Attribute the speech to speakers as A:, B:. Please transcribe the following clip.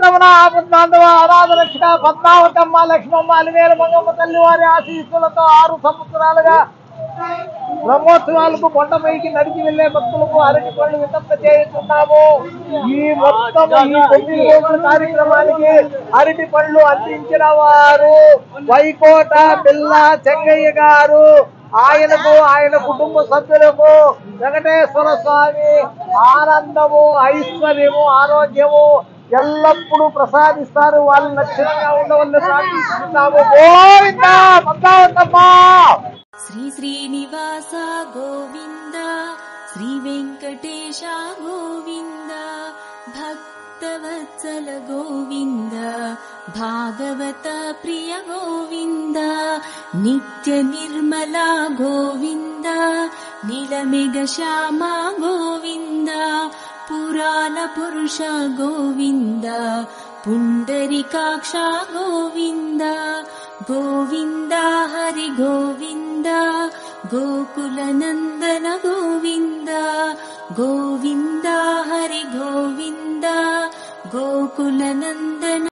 A: రమణ ఆపద్బాంధవ అనాథ రక్షణ పద్మావతమ్మ లక్ష్మమ్మ అలివేలు మంగమ్మ తల్లి వారి ఆశీస్సులతో 6 సంవత్సరాలుగా బ్రహ్మోత్సవాలకు కొండపైకి నడిచి వెళ్లే భక్తులకు అరటి పళ్ళు వితంప చేస్తున్నాము. ఈ మొత్తం ఈ 9 రోజుల కార్యక్రమానికి అరటి పళ్ళు అందించిన వారు వైకోట పిల్ల చెంగయ్య గారు. ఆయనకు ఆయన కుటుంబ సభ్యులకు వెంకటేశ్వర స్వామి ఆనందము ఐశ్వర్యము ఆరోగ్యము ఎల్లప్పుడూ ప్రసాదిస్తారు. వాళ్ళు లక్షణంగా ఉండవల్లని ప్రార్థిస్తున్నాము. గోవిందా పద్మావతమ్మ.
B: శ్రీ శ్రీనివాస గోవింద, శ్రీ వెంకటేశ గోవింద, భక్తవత్సల గోవింద, భాగవత ప్రియ గోవింద, నిత్య నిర్మల గోవింద, నీలమేఘ శ్యామ గోవింద, పురాణ పురుష గోవింద, పుండరీకాక్ష గోవింద, గోవింద హరి గోవింద, గోకుల నందన గోవింద, గోవింద హరి గోవింద, గోకుల నందన